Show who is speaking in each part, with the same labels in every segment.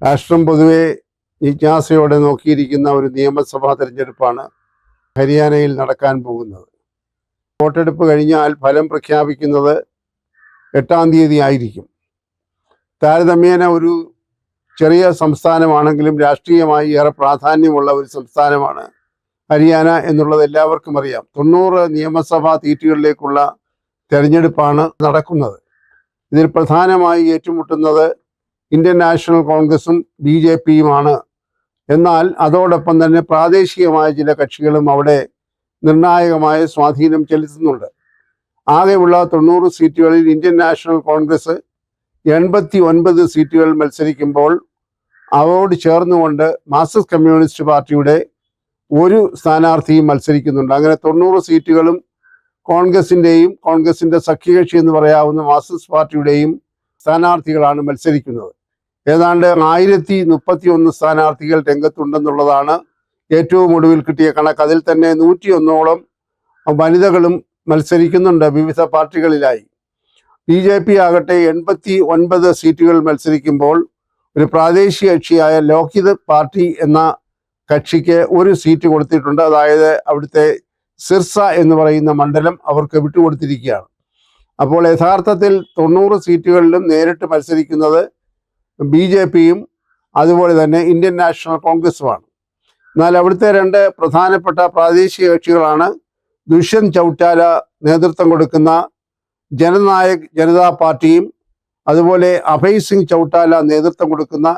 Speaker 1: രാഷ്ട്രം പൊതുവെ ജിജ്ഞാസയോടെ നോക്കിയിരിക്കുന്ന ഒരു നിയമസഭാ തെരഞ്ഞെടുപ്പാണ് ഹരിയാനയിൽ നടക്കാൻ പോകുന്നത്. വോട്ടെടുപ്പ് കഴിഞ്ഞാൽ ഫലം പ്രഖ്യാപിക്കുന്നത് 8-ാം തീയതി ആയിരിക്കും. താരതമ്യേന ഒരു ചെറിയ സംസ്ഥാനമാണെങ്കിലും രാഷ്ട്രീയമായി ഏറെ പ്രാധാന്യമുള്ള ഒരു സംസ്ഥാനമാണ് ഹരിയാന എന്നുള്ളത് എല്ലാവർക്കും അറിയാം. 90 നിയമസഭാ സീറ്റുകളിലേക്കുള്ള തെരഞ്ഞെടുപ്പാണ് നടക്കുന്നത്. ഇതിൽ പ്രധാനമായി ഏറ്റുമുട്ടുന്നത് ഇന്ത്യൻ നാഷണൽ കോൺഗ്രസും BJPയുമാണ്. എന്നാൽ അതോടൊപ്പം തന്നെ പ്രാദേശികമായ ചില കക്ഷികളും അവിടെ നിർണായകമായ സ്വാധീനം ചെലുത്തുന്നുണ്ട്. ആകെയുള്ള 90 സീറ്റുകളിൽ ഇന്ത്യൻ നാഷണൽ കോൺഗ്രസ് 89 സീറ്റുകൾ മത്സരിക്കുമ്പോൾ അവരോട് ചേർന്നുകൊണ്ട് മാർക്സിസ്റ്റ് കമ്മ്യൂണിസ്റ്റ് പാർട്ടിയുടെ ഒരു സ്ഥാനാർത്ഥിയും മത്സരിക്കുന്നുണ്ട്. അങ്ങനെ 90 സീറ്റുകളും കോൺഗ്രസിന്റെ സഖ്യകക്ഷി എന്ന് പറയാവുന്ന മാർക്സിസ്റ്റ് പാർട്ടിയുടെയും സ്ഥാനാർത്ഥികളാണ് മത്സരിക്കുന്നത്. ഏതാണ്ട് 1031 സ്ഥാനാർത്ഥികൾ രംഗത്തുണ്ടെന്നുള്ളതാണ് ഏറ്റവും ഒടുവിൽ കിട്ടിയ കണക്ക്. അതിൽ തന്നെ 101ഓളം വനിതകളും മത്സരിക്കുന്നുണ്ട് വിവിധ പാർട്ടികളിലായി. BJP ആകട്ടെ 89 സീറ്റുകൾ മത്സരിക്കുമ്പോൾ ഒരു പ്രാദേശിക കക്ഷിയായ ലോക്ഹിത് പാർട്ടി എന്ന കക്ഷിക്ക് ഒരു സീറ്റ് കൊടുത്തിട്ടുണ്ട്. അതായത് അവിടുത്തെ സിർസ എന്ന് പറയുന്ന മണ്ഡലം അവർക്ക് വിട്ടുകൊടുത്തിരിക്കുകയാണ്. അപ്പോൾ യഥാർത്ഥത്തിൽ 90 സീറ്റുകളിലും നേരിട്ട് മത്സരിക്കുന്നത് BJPയും അതുപോലെ തന്നെ ഇന്ത്യൻ നാഷണൽ കോൺഗ്രസുമാണ്. എന്നാൽ അവിടുത്തെ രണ്ട് പ്രധാനപ്പെട്ട പ്രാദേശിക കക്ഷികളാണ് ദുഷ്യന്ത് ചൗട്ടാല നേതൃത്വം കൊടുക്കുന്ന ജനനായക് ജനതാ പാർട്ടിയും അതുപോലെ അഭയ് സിംഗ് ചൗട്ടാല നേതൃത്വം കൊടുക്കുന്ന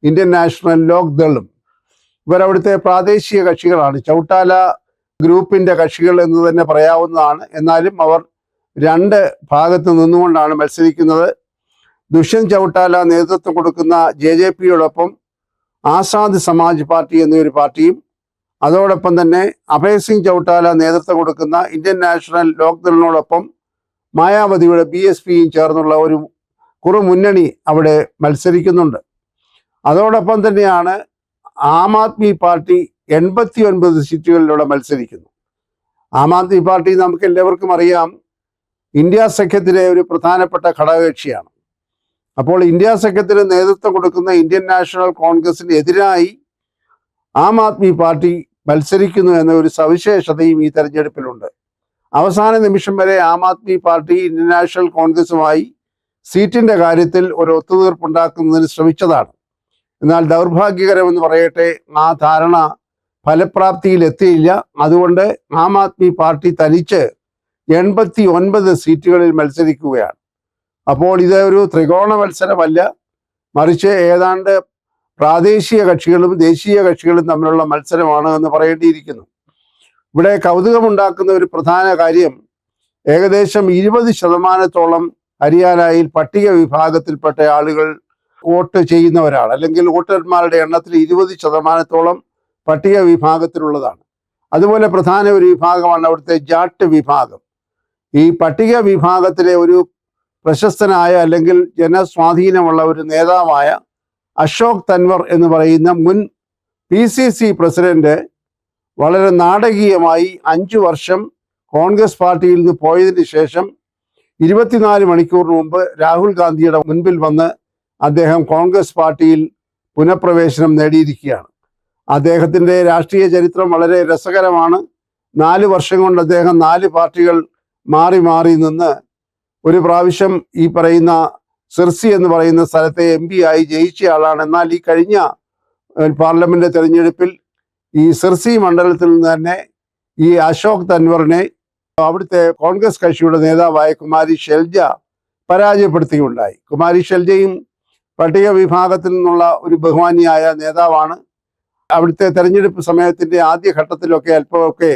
Speaker 1: ഇന്ത്യൻ നാഷണൽ ലോക് ദളും. ഇവരവിടുത്തെ പ്രാദേശിക കക്ഷികളാണ്. ചൗട്ടാല ഗ്രൂപ്പിന്റെ കക്ഷികൾ എന്ന് തന്നെ പറയാവുന്നതാണ്. എന്നാലും അവർ രണ്ട് ഭാഗത്ത് നിന്നുകൊണ്ടാണ് മത്സരിക്കുന്നത്. ദുഷ്യന്ത് ചൗട്ടാല നേതൃത്വം കൊടുക്കുന്ന JJPയോടൊപ്പം ആസാദ് സമാജ് പാർട്ടി എന്നൊരു പാർട്ടിയും അതോടൊപ്പം തന്നെ അഭയ് സിംഗ് ചൗട്ടാല നേതൃത്വം കൊടുക്കുന്ന ഇന്ത്യൻ നാഷണൽ ലോക് ദളിനോടൊപ്പം മായാവതിയുടെ BSPയും ചേർന്നുള്ള ഒരു കുറുമുന്നണി അവിടെ മത്സരിക്കുന്നുണ്ട്. അതോടൊപ്പം തന്നെയാണ് ആം ആദ്മി പാർട്ടി 89 സീറ്റുകളിലൂടെ മത്സരിക്കുന്നു. ആം ആദ്മി പാർട്ടി നമുക്ക് എല്ലാവർക്കും അറിയാം, ഇന്ത്യ സഖ്യത്തിലെ ഒരു പ്രധാനപ്പെട്ട ഘടകകക്ഷിയാണ്. അപ്പോൾ ഇന്ത്യ സഖ്യത്തിന് നേതൃത്വം കൊടുക്കുന്ന ഇന്ത്യൻ നാഷണൽ കോൺഗ്രസിന് എതിരായി ആം ആദ്മി പാർട്ടി മത്സരിക്കുന്നു എന്ന ഒരു സവിശേഷതയും ഈ തെരഞ്ഞെടുപ്പിലുണ്ട്. അവസാന നിമിഷം വരെ Aam Aadmi party Indian national കോൺഗ്രസുമായി സീറ്റിന്റെ കാര്യത്തിൽ ഒരു ഒത്തുതീർപ്പുണ്ടാക്കുന്നതിന് ശ്രമിച്ചതാണ്. എന്നാൽ ദൗർഭാഗ്യകരമെന്ന് പറയട്ടെ, ആ ധാരണ ഫലപ്രാപ്തിയിൽ എത്തിയില്ല. അതുകൊണ്ട് ആം ആദ്മി പാർട്ടി തനിച്ച് 89 സീറ്റുകളിൽ മത്സരിക്കുകയാണ്. അപ്പോൾ ഇത് ഒരു ത്രികോണ മത്സരമല്ല, മറിച്ച് ഏതാണ്ട് പ്രാദേശിക കക്ഷികളും ദേശീയ കക്ഷികളും തമ്മിലുള്ള മത്സരമാണ് എന്ന് പറയേണ്ടിയിരിക്കുന്നു. ഇവിടെ കൗതുകമുണ്ടാക്കുന്ന ഒരു പ്രധാന കാര്യം, ഏകദേശം 20% ഹരിയാനയിൽ പട്ടിക വിഭാഗത്തിൽപ്പെട്ട ആളുകൾ വോട്ട് ചെയ്യുന്നവരാണ്. അല്ലെങ്കിൽ വോട്ടർമാരുടെ എണ്ണത്തിൽ 20% പട്ടിക വിഭാഗത്തിലുള്ളതാണ്. അതുപോലെ പ്രധാന ഒരു വിഭാഗമാണ് അവിടുത്തെ ജാട്ട് വിഭാഗം. ഈ പട്ടിക വിഭാഗത്തിലെ ഒരു പ്രശസ്തനായ അല്ലെങ്കിൽ ജനസ്വാധീനമുള്ള ഒരു നേതാവായ അശോക് തൻവർ എന്ന് പറയുന്ന മുൻ PCC പ്രസിഡന്റ് വളരെ നാടകീയമായി 5 വർഷം കോൺഗ്രസ് പാർട്ടിയിൽ നിന്ന് പോയതിന് ശേഷം 24 മണിക്കൂറിന് മുമ്പ് രാഹുൽ ഗാന്ധിയുടെ മുൻപിൽ വന്ന് അദ്ദേഹം കോൺഗ്രസ് പാർട്ടിയിൽ പുനഃപ്രവേശനം നേടിയിരിക്കുകയാണ്. അദ്ദേഹത്തിൻ്റെ രാഷ്ട്രീയ ചരിത്രം വളരെ രസകരമാണ്. 4 വർഷം കൊണ്ട് അദ്ദേഹം 4 പാർട്ടികൾ മാറി മാറി നിന്ന് ഒരു പ്രാവശ്യം ഈ പറയുന്ന സിർസി എന്ന് പറയുന്ന സ്ഥലത്തെ MP ആയി ജയിച്ച ആളാണ്. എന്നാൽ ഈ കഴിഞ്ഞ പാർലമെന്റ് തെരഞ്ഞെടുപ്പിൽ ഈ സിർസി മണ്ഡലത്തിൽ നിന്ന് തന്നെ ഈ അശോക് തൻവറിനെ അവിടുത്തെ കോൺഗ്രസ് കക്ഷിയുടെ നേതാവായ കുമാരി ഷെൽജ പരാജയപ്പെടുത്തുകയുണ്ടായി. കുമാരി ഷെൽജയും പട്ടിക വിഭാഗത്തിൽ നിന്നുള്ള ഒരു ബഹുമാനിയായ നേതാവാണ്. അവിടുത്തെ തെരഞ്ഞെടുപ്പ് സമയത്തിന്റെ ആദ്യഘട്ടത്തിലൊക്കെ അല്പമൊക്കെ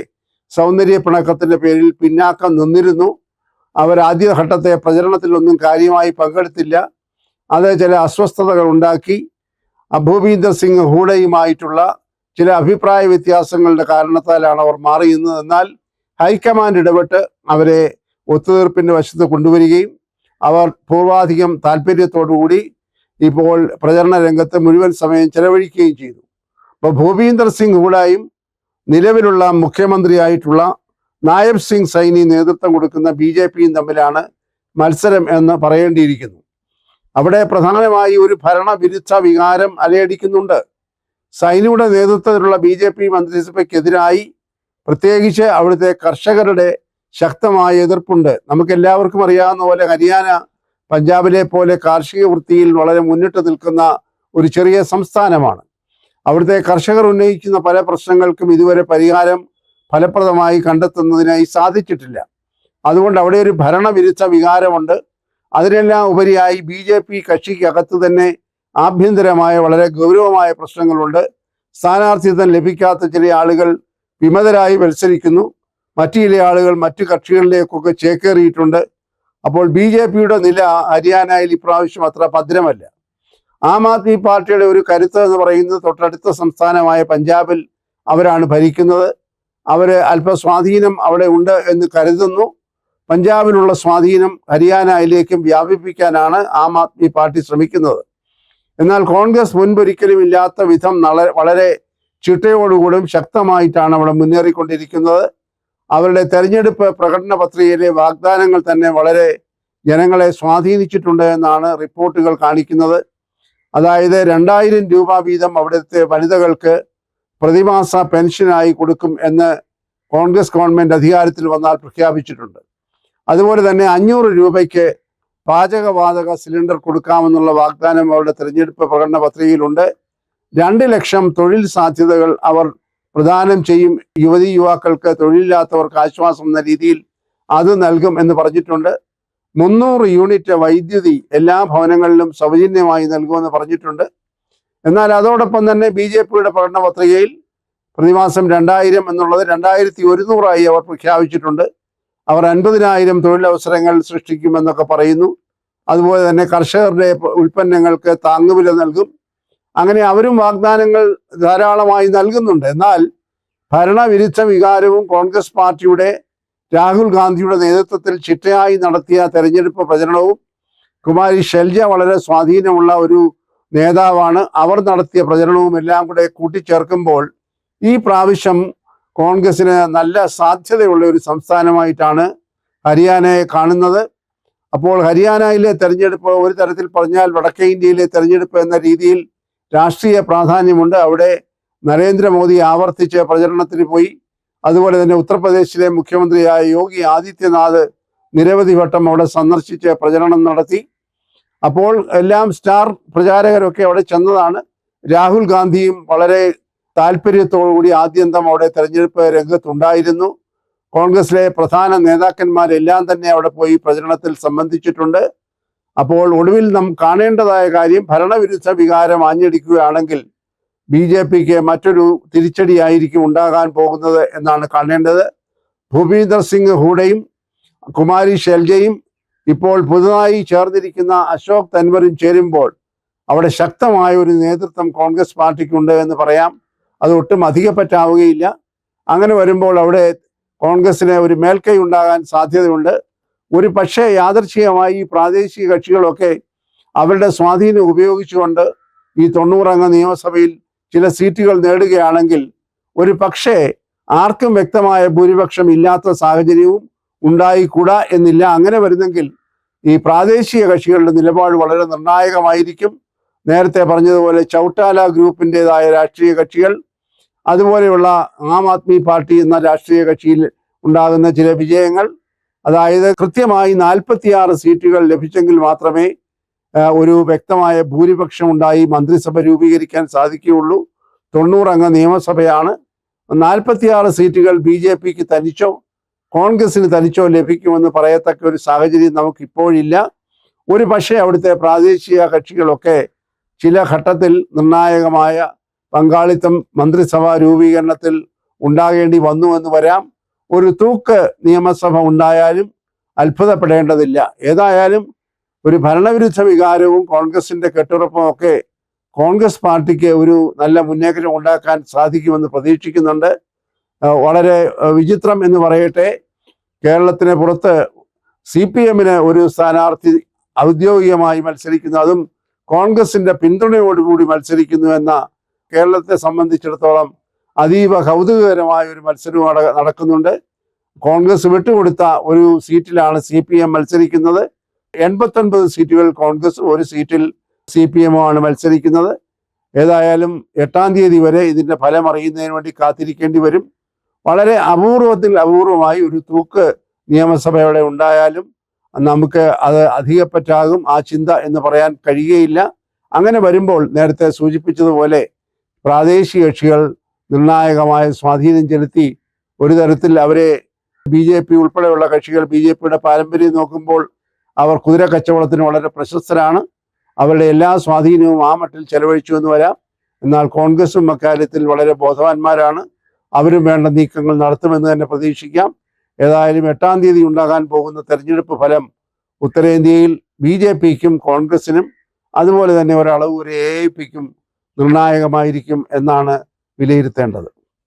Speaker 1: സൗന്ദര്യ പിണക്കത്തിന്റെ പേരിൽ പിന്നാക്കം നിന്നിരുന്നു. അവർ ആദ്യഘട്ടത്തെ പ്രചരണത്തിലൊന്നും കാര്യമായി പങ്കെടുത്തില്ല. അത് ചില അസ്വസ്ഥതകൾ ഉണ്ടാക്കി. ഭൂപീന്ദർ സിംഗ് ഹൂഡയുമായിട്ടുള്ള ചില അഭിപ്രായ വ്യത്യാസങ്ങളുടെ കാരണത്താലാണ് അവർ മാറിയുന്നത്. എന്നാൽ ഹൈക്കമാൻഡ് ഇടപെട്ട് അവരെ ഒത്തുതീർപ്പിന്റെ വശത്ത് കൊണ്ടുവരികയും അവർ പൂർവാധികം താല്പര്യത്തോടുകൂടി ഇപ്പോൾ പ്രചരണ രംഗത്ത് മുഴുവൻ സമയം ചെലവഴിക്കുകയും ചെയ്തു. അപ്പോൾ ഭൂപീന്ദർ സിംഗ് ഹൂഡയും നിലവിലുള്ള മുഖ്യമന്ത്രിയായിട്ടുള്ള നായബ് സിംഗ് സൈനി നേതൃത്വം കൊടുക്കുന്ന BJPയും തമ്മിലാണ് മത്സരം എന്ന് പറയേണ്ടിയിരിക്കുന്നു. അവിടെ പ്രധാനമായി ഒരു ഭരണവിരുദ്ധ വികാരം അലയടിക്കുന്നുണ്ട്. സൈനിയുടെ നേതൃത്വത്തിലുള്ള BJP മന്ത്രിസഭയ്ക്കെതിരായി പ്രത്യേകിച്ച് അവിടുത്തെ കർഷകരുടെ ശക്തമായ എതിർപ്പുണ്ട്. നമുക്ക് എല്ലാവർക്കും അറിയാവുന്ന പോലെ ഹരിയാന പഞ്ചാബിലെ പോലെ കാർഷിക വൃത്തിയിൽ വളരെ മുന്നിട്ട് നിൽക്കുന്ന ഒരു ചെറിയ സംസ്ഥാനമാണ്. അവിടുത്തെ കർഷകർ ഉന്നയിക്കുന്ന പല പ്രശ്നങ്ങൾക്കും ഇതുവരെ പരിഹാരം ഫലപ്രദമായി കണ്ടെത്തുന്നതിനായി സാധിച്ചിട്ടില്ല. അതുകൊണ്ട് അവിടെ ഒരു ഭരണവിരുദ്ധ വികാരമുണ്ട്. അതിനെല്ലാം ഉപരിയായി BJP കക്ഷിക്കകത്ത് തന്നെ ആഭ്യന്തരമായ വളരെ ഗൗരവമായ പ്രശ്നങ്ങളുണ്ട്. സ്ഥാനാർത്ഥിത്വം ലഭിക്കാത്ത ചില ആളുകൾ വിമതരായി മത്സരിക്കുന്നു. മറ്റു ചില ആളുകൾ മറ്റു കക്ഷികളിലേക്കൊക്കെ ചേക്കേറിയിട്ടുണ്ട്. അപ്പോൾ BJPയുടെ നില ഹരിയാനയിൽ ഇപ്രാവശ്യം അത്ര ഭദ്രമല്ല. ആം ആദ്മി പാർട്ടിയുടെ ഒരു കരുത്ത് എന്ന് പറയുന്നത് തൊട്ടടുത്ത സംസ്ഥാനമായ പഞ്ചാബിൽ അവരാണ് ഭരിക്കുന്നത്. അവർ അല്പ സ്വാധീനം അവിടെ ഉണ്ട് എന്ന് കരുതുന്നു. പഞ്ചാബിലുള്ള സ്വാധീനം ഹരിയാനയിലേക്കും വ്യാപിപ്പിക്കാനാണ് ആം ആദ്മി പാർട്ടി ശ്രമിക്കുന്നത്. എന്നാൽ കോൺഗ്രസ് മുൻപൊരിക്കലും ഇല്ലാത്ത വിധം വളരെ ചിട്ടയോടുകൂടും ശക്തമായിട്ടാണ് അവിടെ മുന്നേറിക്കൊണ്ടിരിക്കുന്നത്. അവരുടെ തെരഞ്ഞെടുപ്പ് പ്രകടന പത്രികയിലെ വാഗ്ദാനങ്ങൾ തന്നെ വളരെ ജനങ്ങളെ സ്വാധീനിച്ചിട്ടുണ്ട് എന്നാണ് റിപ്പോർട്ടുകൾ കാണിക്കുന്നത്. അതായത് 2000 രൂപ വീതം അവിടുത്തെ വനിതകൾക്ക് പ്രതിമാസ പെൻഷനായി കൊടുക്കും എന്ന് കോൺഗ്രസ് ഗവൺമെന്റ് അധികാരത്തിൽ വന്നാൽ പ്രഖ്യാപിച്ചിട്ടുണ്ട്. അതുപോലെ തന്നെ 500 രൂപയ്ക്ക് പാചകവാതക സിലിണ്ടർ കൊടുക്കാമെന്നുള്ള വാഗ്ദാനം അവരുടെ തെരഞ്ഞെടുപ്പ് പ്രകടന പത്രികയിലുണ്ട്. 2 ലക്ഷം തൊഴിൽ സാധ്യതകൾ അവർ പ്രദാനം ചെയ്യും. യുവാക്കൾക്ക്, തൊഴിലില്ലാത്തവർക്ക് ആശ്വാസം എന്ന രീതിയിൽ അത് നൽകും എന്ന് പറഞ്ഞിട്ടുണ്ട്. 300 യൂണിറ്റ് വൈദ്യുതി എല്ലാ ഭവനങ്ങളിലും സൗജന്യമായി നൽകുമെന്ന് പറഞ്ഞിട്ടുണ്ട്. എന്നാൽ അതോടൊപ്പം തന്നെ BJPയുടെ പ്രകടന പത്രികയിൽ പ്രതിമാസം 2000 എന്നുള്ളത് 2100 അവർ പ്രഖ്യാപിച്ചിട്ടുണ്ട്. അവർ 50,000 തൊഴിലവസരങ്ങൾ സൃഷ്ടിക്കുമെന്നൊക്കെ പറയുന്നു. അതുപോലെ തന്നെ കർഷകരുടെ ഉൽപ്പന്നങ്ങൾക്ക് താങ്ങുവില നൽകും. അങ്ങനെ അവരും വാഗ്ദാനങ്ങൾ ധാരാളമായി നൽകുന്നുണ്ട്. എന്നാൽ ഭരണവിരുദ്ധ വികാരവും കോൺഗ്രസ് പാർട്ടിയുടെ രാഹുൽ ഗാന്ധിയുടെ നേതൃത്വത്തിൽ ചിട്ടയായി നടത്തിയ തെരഞ്ഞെടുപ്പ് പ്രചരണവും, കുമാരി ഷെൽജ വളരെ സ്വാധീനമുള്ള ഒരു നേതാവാണ്, അവർ നടത്തിയ പ്രചരണവും എല്ലാം കൂടെ കൂട്ടിച്ചേർക്കുമ്പോൾ ഈ പ്രാവശ്യം കോൺഗ്രസിന് നല്ല സാധ്യതയുള്ള ഒരു സംസ്ഥാനമായിട്ടാണ് ഹരിയാനയെ കാണുന്നത്. അപ്പോൾ ഹരിയാനയിലെ തെരഞ്ഞെടുപ്പ് ഒരു തരത്തിൽ പറഞ്ഞാൽ വടക്കേ ഇന്ത്യയിലെ തെരഞ്ഞെടുപ്പ് എന്ന രീതിയിൽ രാഷ്ട്രീയ പ്രാധാന്യമുണ്ട്. അവിടെ നരേന്ദ്രമോദി ആവർത്തിച്ച് പ്രചരണത്തിന് പോയി. അതുപോലെ തന്നെ ഉത്തർപ്രദേശിലെ മുഖ്യമന്ത്രിയായ യോഗി ആദിത്യനാഥ് നിരവധി വട്ടം അവിടെ സന്ദർശിച്ച് പ്രചരണം നടത്തി. അപ്പോൾ എല്ലാം സ്റ്റാർ പ്രചാരകരൊക്കെ അവിടെ ചെന്നതാണ്. രാഹുൽ ഗാന്ധിയും വളരെ താല്പര്യത്തോടുകൂടി ആദ്യന്തം അവിടെ തെരഞ്ഞെടുപ്പ് രംഗത്തുണ്ടായിരുന്നു. കോൺഗ്രസിലെ പ്രധാന നേതാക്കന്മാരെല്ലാം തന്നെ അവിടെ പോയി പ്രചരണത്തിൽ സംബന്ധിച്ചിട്ടുണ്ട്. അപ്പോൾ ഒടുവിൽ നാം കാണേണ്ടതായ കാര്യം, ഭരണവിരുദ്ധ വികാരം ആഞ്ഞടിക്കുകയാണെങ്കിൽ BJPക്ക് മറ്റൊരു തിരിച്ചടിയായിരിക്കും ഉണ്ടാകാൻ പോകുന്നത് എന്നാണ് കാണേണ്ടത്. ഭൂപീന്ദർ സിംഗ് ഹൂഡയും കുമാരി ഷെൽജയും ഇപ്പോൾ പുതുതായി ചേർന്നിരിക്കുന്ന അശോക് തൻവറും ചേരുമ്പോൾ അവിടെ ശക്തമായ ഒരു നേതൃത്വം കോൺഗ്രസ് പാർട്ടിക്കുണ്ട് എന്ന് പറയാം. അത് ഒട്ടും അധികപ്പറ്റാവുകയില്ല. അങ്ങനെ വരുമ്പോൾ അവിടെ കോൺഗ്രസിന് ഒരു മേൽക്കൈ ഉണ്ടാകാൻ സാധ്യതയുണ്ട്. ഒരു പക്ഷേ യാദർച്ഛികമായി ഈ പ്രാദേശിക കക്ഷികളൊക്കെ അവരുടെ സ്വാധീനം ഉപയോഗിച്ചുകൊണ്ട് ഈ 90 അംഗ നിയമസഭയിൽ ചില സീറ്റുകൾ നേടുകയാണെങ്കിൽ ഒരു പക്ഷേ ആർക്കും വ്യക്തമായ ഭൂരിപക്ഷം ഇല്ലാത്ത സാഹചര്യവും ഉണ്ടായിക്കൂടാ എന്നില്ല. അങ്ങനെ വരുന്നെങ്കിൽ ഈ പ്രാദേശിക കക്ഷികളുടെ നിലപാട് വളരെ നിർണായകമായിരിക്കും. നേരത്തെ പറഞ്ഞതുപോലെ ചൗട്ടാല ഗ്രൂപ്പിൻ്റെതായ രാഷ്ട്രീയ കക്ഷികൾ, അതുപോലെയുള്ള ആം ആദ്മി പാർട്ടി എന്ന രാഷ്ട്രീയ കക്ഷിയിൽ ഉണ്ടാകുന്ന ചില വിജയങ്ങൾ, അതായത് കൃത്യമായി 46 സീറ്റുകൾ ലഭിച്ചെങ്കിൽ മാത്രമേ ഒരു വ്യക്തമായ ഭൂരിപക്ഷം ഉണ്ടായി മന്ത്രിസഭ രൂപീകരിക്കാൻ സാധിക്കുകയുള്ളൂ. 90 അംഗ നിയമസഭയാണ്. 46 സീറ്റുകൾ BJPക്ക് തനിച്ചോ കോൺഗ്രസിന് തനിച്ചോ ലഭിക്കുമെന്ന് പറയത്തക്ക ഒരു സാഹചര്യം നമുക്കിപ്പോഴില്ല. ഒരു പക്ഷേ അവിടുത്തെ പ്രാദേശിക കക്ഷികളൊക്കെ ചില ഘട്ടത്തിൽ നിർണായകമായ പങ്കാളിത്തം മന്ത്രിസഭാ രൂപീകരണത്തിൽ ഉണ്ടാകേണ്ടി വന്നു എന്ന് വരാം. ഒരു തൂക്ക് നിയമസഭ ഉണ്ടായാലും അത്ഭുതപ്പെടേണ്ടതില്ല. ഏതായാലും ഒരു ഭരണവിരുദ്ധ വികാരവും കോൺഗ്രസിന്റെ കെട്ടുറപ്പും ഒക്കെ കോൺഗ്രസ് പാർട്ടിക്ക് ഒരു നല്ല മുന്നേറ്റം ഉണ്ടാക്കാൻ സാധിക്കുമെന്ന് പ്രതീക്ഷിക്കുന്നുണ്ട്. വളരെ വിചിത്രം എന്ന് പറയട്ടെ, കേരളത്തിന് പുറത്ത് CPMന് ഒരു സ്ഥാനാർത്ഥി ഔദ്യോഗികമായി മത്സരിക്കുന്നു, അതും കോൺഗ്രസിന്റെ പിന്തുണയോടുകൂടി മത്സരിക്കുന്നു എന്ന കേരളത്തെ സംബന്ധിച്ചിടത്തോളം അതീവ കൗതുകകരമായ ഒരു മത്സരവും നടക്കുന്നുണ്ട്. കോൺഗ്രസ് വിട്ടുകൊടുത്ത ഒരു സീറ്റിലാണ് CPM മത്സരിക്കുന്നത്. 89 സീറ്റുകൾ കോൺഗ്രസും, 1 സീറ്റിൽ CPM ആണ് മത്സരിക്കുന്നത്. ഏതായാലും 8-ാം തീയതി വരെ ഇതിന്റെ ഫലം അറിയുന്നതിന് വേണ്ടി കാത്തിരിക്കേണ്ടി വരും. വളരെ അപൂർവത്തിൽ അപൂർവമായി ഒരു തൂക്ക് നിയമസഭയുടെ ഉണ്ടായാലും നമുക്ക് അത് അധികപ്പറ്റാകും ആ ചിന്ത എന്ന് പറയാൻ കഴിയുകയില്ല. അങ്ങനെ വരുമ്പോൾ നേരത്തെ സൂചിപ്പിച്ചതുപോലെ പ്രാദേശിക കക്ഷികൾ നിർണായകമായ സ്വാധീനം ചെലുത്തി ഒരു തരത്തിൽ അവരെ BJP ഉൾപ്പെടെയുള്ള കക്ഷികൾ BJPയുടെ പാരമ്പര്യം നോക്കുമ്പോൾ അവർ കുതിര കച്ചവടത്തിന് വളരെ പ്രശസ്തരാണ്. അവരുടെ എല്ലാ സ്വാധീനവും ആ മട്ടിൽ ചെലവഴിച്ചു എന്ന് വരാം. എന്നാൽ കോൺഗ്രസും അക്കാര്യത്തിൽ വളരെ ബോധവാന്മാരാണ്. അവരും വേണ്ട നീക്കങ്ങൾ നടത്തുമെന്ന് തന്നെ പ്രതീക്ഷിക്കാം. ഏതായാലും 8-ാം തീയതി ഉണ്ടാകാൻ പോകുന്ന തെരഞ്ഞെടുപ്പ് ഫലം ഉത്തരേന്ത്യയിൽ BJPക്കും കോൺഗ്രസിനും അതുപോലെ തന്നെ ഒരളവ് AIPക്കും നിർണായകമായിരിക്കും എന്നാണ് വിലയിരുത്തേണ്ടത്.